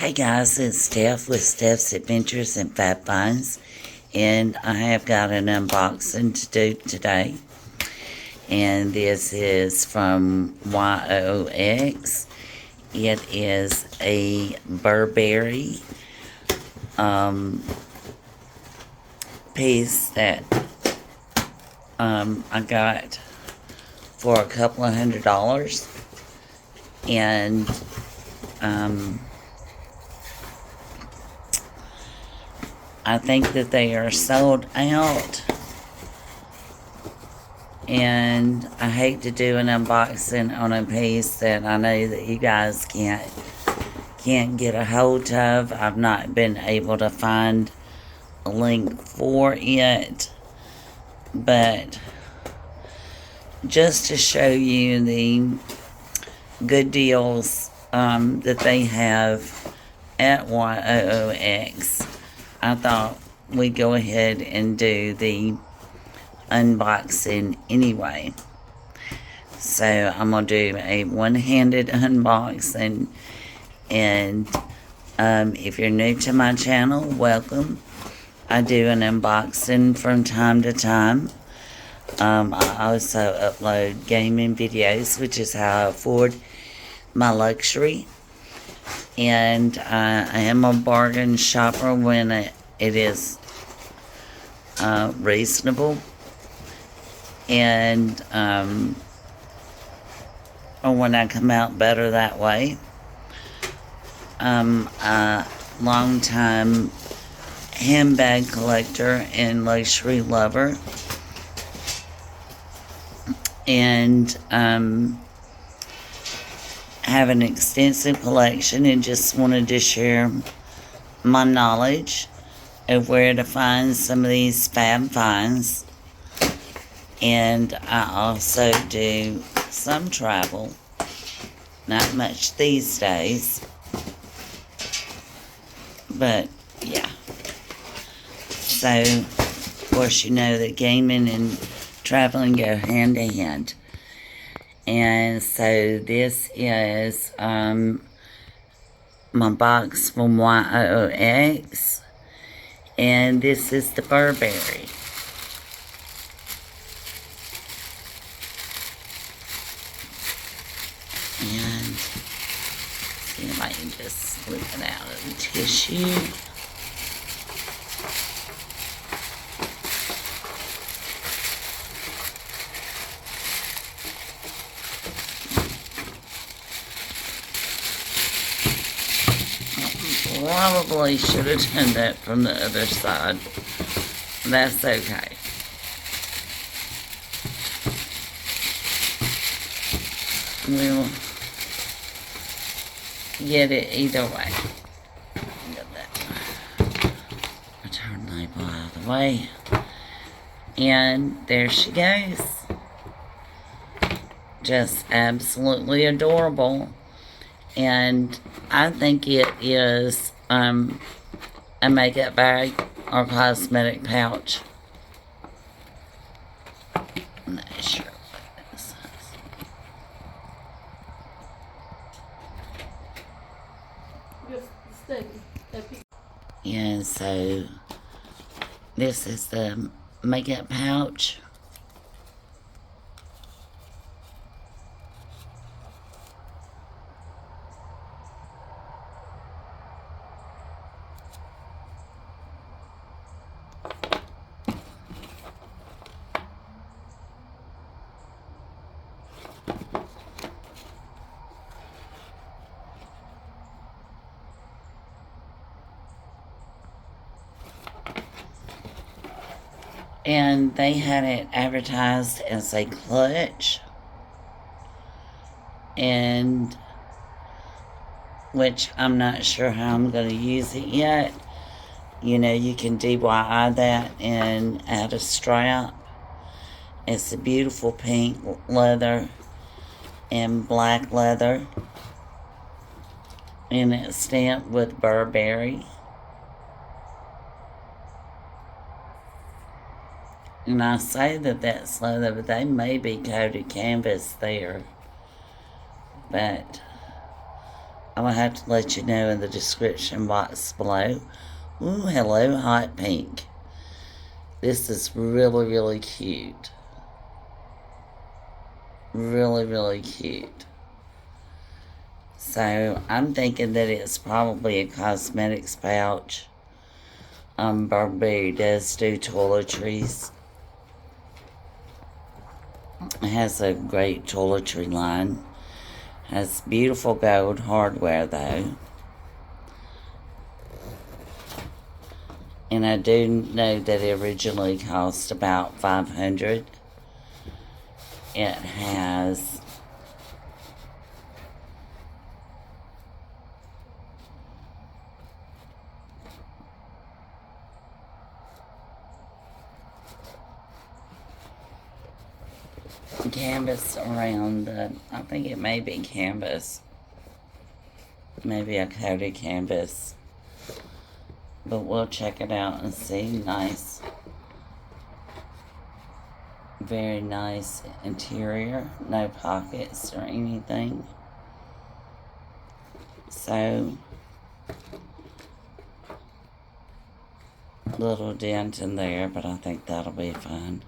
Hey guys, it's Steph with Steph's Adventures and Fab Finds, and I have got an unboxing to do today. And this is from Yoox. It is a Burberry piece that I got for a couple of $100, and I think that they are sold out, and I hate to do an unboxing on a piece that I know that you guys can't get a hold of. I've not been able to find a link for it, but just to show you the good deals that they have at Yoox, I thought we'd go ahead and do the unboxing anyway. So I'm going to do a one-handed unboxing, and if you're new to my channel, welcome. I do an unboxing from time to time. I also upload gaming videos, which is how I afford my luxury. And I am a bargain shopper when it is reasonable, and or when I come out better that way. A long-time handbag collector and luxury lover, and have an extensive collection, and just wanted to share my knowledge of where to find some of these fab finds. And I also do some travel, not much these days, but yeah. So of course you know that gaming and traveling go hand in hand. And so this is my box from Yoox, and this is the Burberry. And see if I can just slip it out of the tissue. Probably should have done that from the other side. That's okay. We'll get it either way. Get that return label out of the way. And there she goes. Just absolutely adorable. And I think it is a makeup bag or cosmetic pouch. I'm not sure what this is. Yeah, so this is the makeup pouch. And they had it advertised as a clutch, and which I'm not sure how I'm going to use it yet. You know, you can DIY that and add a strap. It's a beautiful pink leather and black leather, and it's stamped with Burberry. And I say that that's leather, but they may be coated canvas there. But I will have to let you know in the description box below. Ooh, hello, hot pink. This is really, really cute. Really, really cute. So, I'm thinking that it's probably a cosmetics pouch. Burberry does do toiletries. It has a great toiletry line. Has beautiful gold hardware, though. And I do know that it originally cost about $500. It has canvas around the, I think it may be canvas. Maybe a coated canvas. But we'll check it out and see. Nice. Very nice interior. No pockets or anything. So, little dent in there, but I think that'll be fine.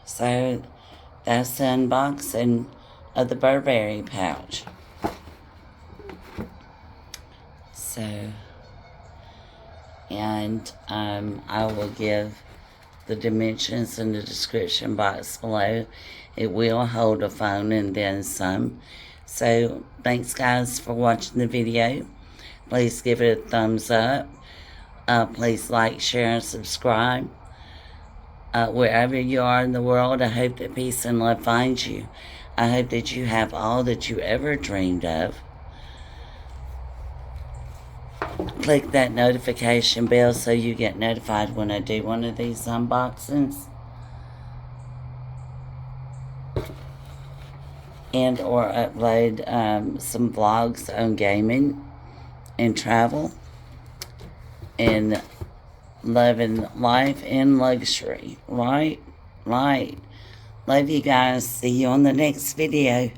So, that's the unboxing of the Burberry pouch. So, and I will give the dimensions in the description box below. It will hold a phone and then some. So, thanks guys for watching the video. Please give it a thumbs up. Please like, share, and subscribe. Wherever you are in the world, I hope that peace and love finds you. I hope that you have all that you ever dreamed of. Click that notification bell so you get notified when I do one of these unboxings. And or upload some vlogs on gaming and travel. And loving life in luxury. Right? Love you guys. See you on the next video.